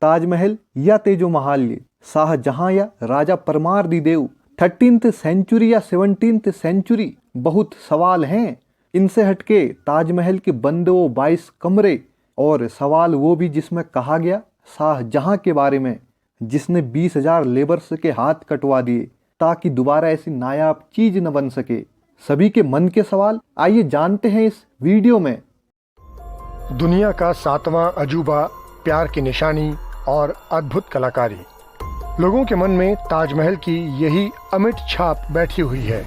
ताजमहल या तेजो महाल्य, शाहजहां या राजा परमारदी, 13th सेंचुरी या 17th सेंचुरी, बहुत सवाल हैं। इनसे हटके ताजमहल के बंद वो 22 कमरे, और सवाल वो भी जिसमें कहा गया शाहजहां के बारे में, जिसने 20,000 लेबर्स के हाथ कटवा दिए ताकि दोबारा ऐसी नायाब चीज न बन सके। सभी के मन के सवाल आइए जानते हैं इस वीडियो में। दुनिया का 7वां अजूबा, प्यार की निशानी और अद्भुत कलाकारी। लोगों के मन में ताजमहल की यही अमिट छाप बैठी हुई है।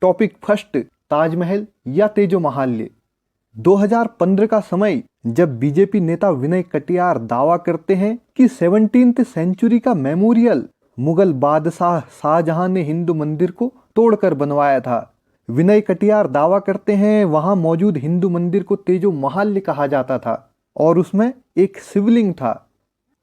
टॉपिक फर्स्ट, ताजमहल या तेजो महाल्य। 2015 का समय, जब बीजेपी नेता विनय कटियार दावा करते हैं कि 17th सेंचुरी का मेमोरियल मुगल बादशाह शाहजहां ने हिंदू मंदिर को तोड़कर बनवाया था। विनय कटियार दावा करते हैं वहां मौजूद हिंदू मंदिर को तेजो महाल्य कहा जाता था और उसमें एक शिवलिंग था।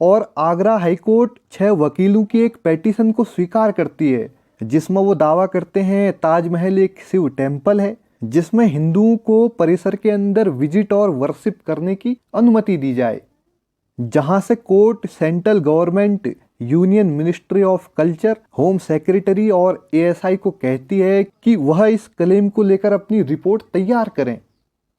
और आगरा हाईकोर्ट 6 वकीलों की एक पेटिशन को स्वीकार करती है जिसमें वो दावा करते हैं ताजमहल एक शिव टेम्पल है जिसमें हिंदुओं को परिसर के अंदर विजिट और वर्शिप करने की अनुमति दी जाए। जहां से court central government, union ministry of culture, home secretary और एएसआई को कहती है कि वह इस क्लेम को लेकर अपनी रिपोर्ट तैयार करें।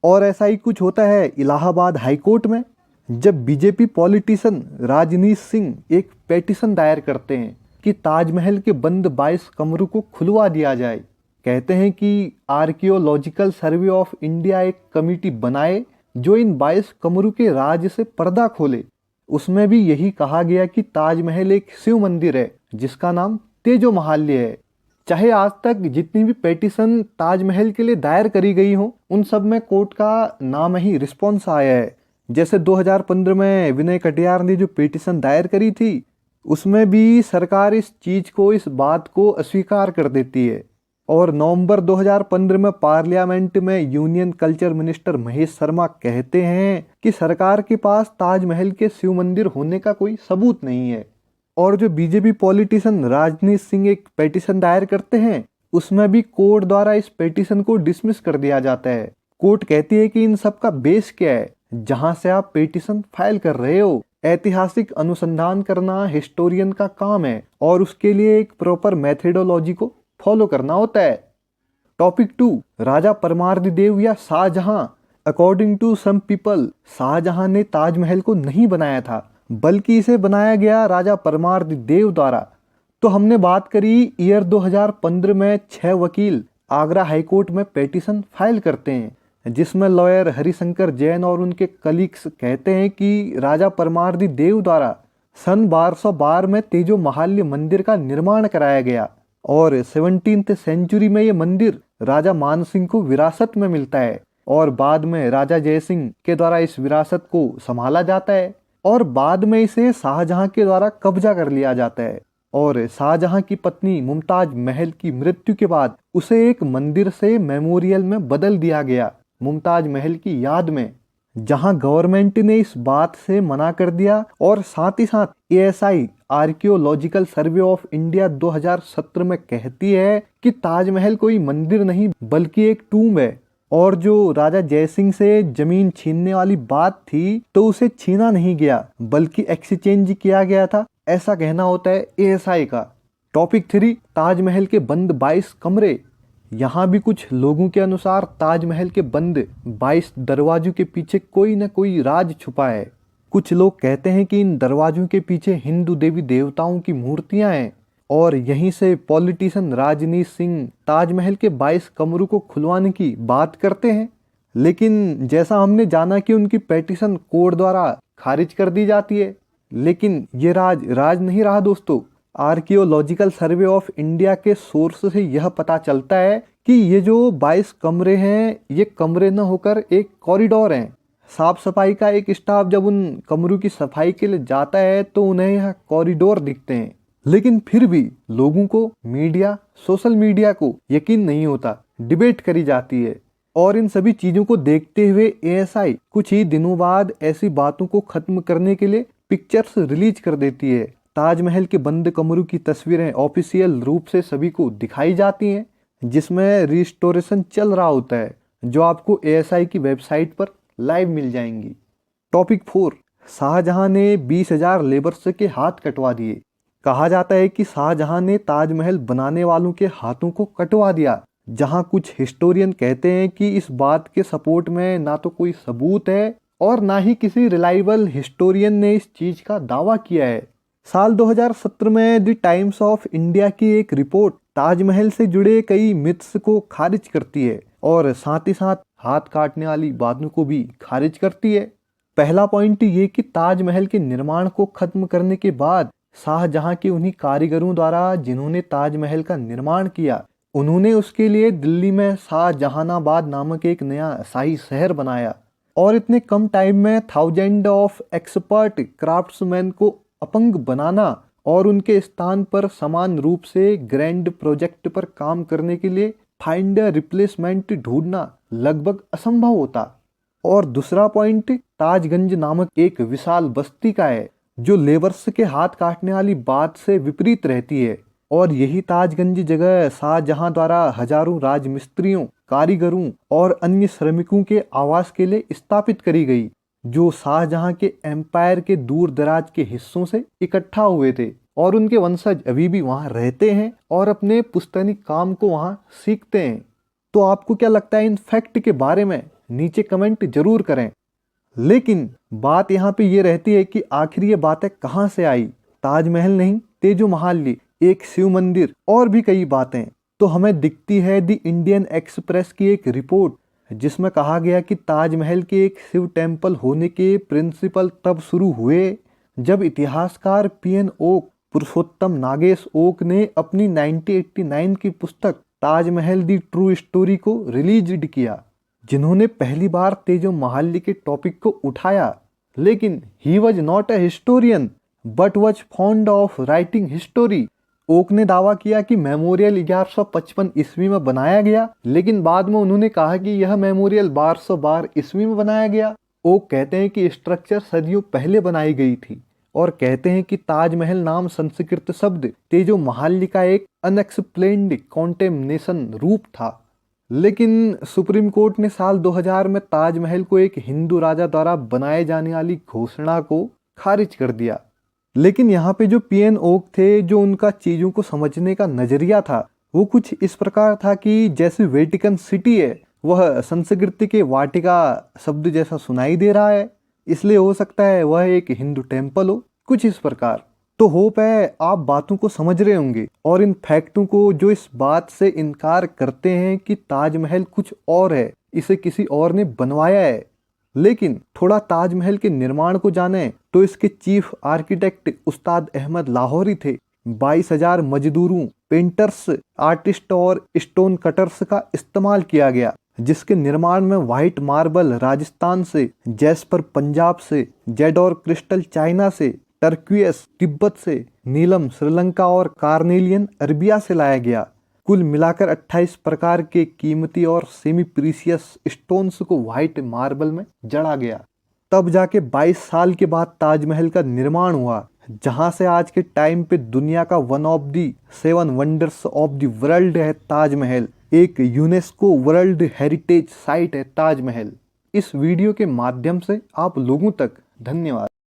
और ऐसा ही कुछ होता है इलाहाबाद हाईकोर्ट में, जब बीजेपी पॉलिटिशियन राजनीश सिंह एक पेटिशन दायर करते हैं कि ताजमहल के बंद 22 कमरों को खुलवा दिया जाए। कहते हैं कि आर्कियोलॉजिकल सर्वे ऑफ इंडिया एक कमेटी बनाए जो इन 22 कमरों के राज से पर्दा खोले। उसमें भी यही कहा गया कि ताजमहल एक शिव मंदिर है जिसका नाम तेजो महाल्य है। चाहे आज तक जितनी भी पेटिशन ताजमहल के लिए दायर करी गई हो, उन सब में कोर्ट का नाम ही रिस्पॉन्स आया है। जैसे 2015 में विनय कटियार ने जो पेटिशन दायर करी थी, उसमें भी सरकार इस चीज को, इस बात को अस्वीकार कर देती है। और नवंबर 2015 में पार्लियामेंट में union culture minister Mahesh Sharma कहते हैं कि सरकार के पास ताजमहल के शिव मंदिर होने का कोई सबूत नहीं है। और जो बीजेपी पॉलिटिशियन राजनीश सिंह एक पेटिशन दायर करते हैं, उसमें भी कोर्ट द्वारा इस पेटिशन को डिसमिस कर दिया जाता है। कोर्ट कहती है कि इन सब का बेस क्या है जहां से आप पेटिशन फाइल कर रहे हो। ऐतिहासिक अनुसंधान करना हिस्टोरियन का काम है और उसके लिए एक प्रॉपर मेथडोलॉजी को फॉलो करना होता है। टॉपिक 2, राजा परमारदी या Shah Jahan. According to some people, Shah Jahan ने ताजमहल को नहीं बनाया था बल्कि इसे बनाया गया राजा परमारदी द्वारा। तो हमने बात करी ईयर 2015 में 6 वकील आगरा हाईकोर्ट में पेटिशन फाइल करते हैं जिसमें लॉयर हरिशंकर जैन और उनके कलीग्स कहते हैं कि राजा परमारदी द्वारा सन 1212 में तेजो महाल्य मंदिर का निर्माण कराया गया और 17th सेंचुरी में ये मंदिर राजा मानसिंह को विरासत में मिलता है और बाद में राजा जयसिंह के द्वारा इस विरासत को संभाला जाता है और बाद में इसे शाहजहां के द्वारा कब्जा कर लिया जाता है। और शाहजहां की पत्नी मुमताज महल की मृत्यु के बाद उसे एक मंदिर से मेमोरियल में बदल दिया गया मुमताज महल की याद में, जहां गवर्नमेंट ने इस बात से मना कर दिया और साथ ही साथ ASI archaeological survey of India 2017 में कहती है कि ताजमहल कोई मंदिर नहीं बल्कि एक टूम है। और जो राजा जयसिंह से जमीन छीनने वाली बात थी तो उसे छीना नहीं गया बल्कि एक्सचेंज किया गया था, ऐसा कहना होता है एएसआई का। टॉपिक 3, ताजमहल के बंद 22 कमरे। यहाँ भी कुछ लोगों के अनुसार ताजमहल के बंद 22 दरवाजों के पीछे कोई न कोई राज छुपा है। कुछ लोग कहते हैं कि इन दरवाजों के पीछे हिंदू देवी देवताओं की मूर्तियां हैं और यहीं से पॉलिटिशियन राजनीश सिंह ताजमहल के 22 कमरों को खुलवाने की बात करते हैं। लेकिन जैसा हमने जाना कि उनकी पेटिशन कोर्ट द्वारा खारिज कर दी जाती है, लेकिन ये राज नहीं रहा दोस्तों। आर्कियोलॉजिकल सर्वे ऑफ इंडिया के सोर्स से यह पता चलता है कि ये जो 22 कमरे हैं ये कमरे न होकर एक कॉरिडोर हैं। साफ सफाई का एक स्टाफ जब उन कमरों की सफाई के लिए जाता है तो उन्हें यह कॉरिडोर दिखते हैं, लेकिन फिर भी लोगों को, मीडिया, सोशल मीडिया को यकीन नहीं होता, डिबेट करी जाती है। और इन सभी चीजों को देखते हुए एएसआई कुछ ही दिनों बाद ऐसी बातों को खत्म करने के लिए पिक्चर्स रिलीज कर देती है। ताजमहल के बंद कमरों की तस्वीरें ऑफिशियल रूप से सभी को दिखाई जाती हैं जिसमें रिस्टोरेशन चल रहा होता है, जो आपको एएसआई की वेबसाइट पर लाइव मिल जाएंगी। टॉपिक 4, शाहजहां ने 20,000 लेबर्स के हाथ कटवा दिए। कहा जाता है कि शाहजहां ने ताजमहल बनाने वालों के हाथों को कटवा दिया, जहां कुछ हिस्टोरियन कहते हैं कि इस बात के सपोर्ट में ना तो कोई सबूत है और ना ही किसी रिलायबल हिस्टोरियन ने इस चीज का दावा किया है। साल 2017 में द टाइम्स ऑफ इंडिया की एक रिपोर्ट ताजमहल से जुड़े कई मिथ्स को खारिज करती है और साथ ही साथ हाथ काटने वाली बातों को भी खारिज करती है। पहला पॉइंट ये कि ताजमहल के निर्माण को खत्म करने के बाद शाहजहां के उन्हीं कारीगरों द्वारा जिन्होंने ताजमहल का निर्माण किया, उन्होंने उसके लिए दिल्ली में शाहजहानाबाद नामक एक नया शाही शहर बनाया और इतने कम टाइम में 1000 ऑफ एक्सपर्ट क्राफ्ट्समैन को अपंग बनाना और उनके स्थान पर समान रूप से ग्रैंड प्रोजेक्ट पर काम करने के लिए फाइंडर रिप्लेसमेंट ढूंढना लगभग असंभव होता। और दूसरा पॉइंट ताजगंज नामक एक विशाल बस्ती का है जो लेबर्स के हाथ काटने वाली बात से विपरीत रहती है, और यही ताजगंज जगह शाहजहां द्वारा हजारों राजमिस्त्रियों, कारीगरों और अन्य श्रमिकों के आवास के लिए स्थापित करी गई, जो शाहजहां के एम्पायर के दूर दराज के हिस्सों से इकट्ठा हुए थे और उनके वंशज अभी भी वहां रहते हैं और अपने पुश्तैनी काम को वहां सीखते हैं। तो आपको क्या लगता है इन फैक्ट के बारे में? नीचे कमेंट जरूर करें। लेकिन बात यहाँ पे ये रहती है कि आखिर ये बातें कहाँ से आई? ताजमहल नहीं, तेजो महाल्य, एक शिव मंदिर और भी कई बातें। तो हमें दिखती है द इंडियन एक्सप्रेस की एक रिपोर्ट जिसमें कहा गया कि ताजमहल के एक शिव टेम्पल होने के प्रिंसिपल तब शुरू हुए जब इतिहासकार पीएन ओक, पुरुषोत्तम नागेश ओक ने अपनी 1989 की पुस्तक ताजमहल दी ट्रू स्टोरी को रिलीज किया, जिन्होंने पहली बार तेजो महाल्य के टॉपिक को उठाया। लेकिन he was not a historian but was fond of writing history. Oak ने दावा किया कि मेमोरियल 1155 ईस्वी में बनाया गया, लेकिन बाद में उन्होंने कहा कि यह मेमोरियल 1212 ईस्वी में बनाया गया। ओक कहते हैं कि स्ट्रक्चर सदियों पहले बनाई गई थी और कहते हैं कि ताजमहल नाम संस्कृत शब्द तेजो महाल्य का एक अनएक्सप्लेन्ड कॉन्टेमनेशन रूप था। लेकिन सुप्रीम कोर्ट ने साल 2000 में ताजमहल को एक हिंदू राजा द्वारा बनाए जाने वाली घोषणा को खारिज कर दिया। लेकिन यहाँ पे जो पीएन ओक थे, जो उनका चीज़ों को समझने का नजरिया था वो कुछ इस प्रकार था कि जैसे वेटिकन सिटी है वह संस्कृत के वाटिका शब्द जैसा सुनाई दे रहा है, इसलिए हो सकता है वह एक हिंदू टेम्पल हो, कुछ इस प्रकार। तो होप है आप बातों को समझ रहे होंगे और इन फैक्टों को जो इस बात से इनकार करते हैं कि ताजमहल कुछ और है, इसे किसी और ने बनवाया है। लेकिन थोड़ा ताजमहल के निर्माण को जाने तो इसके चीफ आर्किटेक्ट उस्ताद अहमद लाहौरी थे। 22,000 मजदूरों, पेंटर्स, आर्टिस्ट और स्टोन कटर्स का इस्तेमाल किया गया, जिसके निर्माण में व्हाइट मार्बल राजस्थान से, जैस्पर पंजाब से, जेडोर क्रिस्टल चाइना से, टर्क्वियस तिब्बत से, नीलम श्रीलंका और कार्नेलियन अरबिया से लाया गया। कुल मिलाकर 28 प्रकार के कीमती और सेमी प्रीशियस स्टोन्स को व्हाइट मार्बल में जड़ा गया। तब जाके 22 साल के बाद ताजमहल का निर्माण हुआ, जहां से आज के टाइम पे दुनिया का one of the 7 wonders of the world है ताजमहल। एक यूनेस्को वर्ल्ड हेरिटेज साइट है ताजमहल। इस वीडियो के माध्यम से आप लोगों तक धन्यवाद।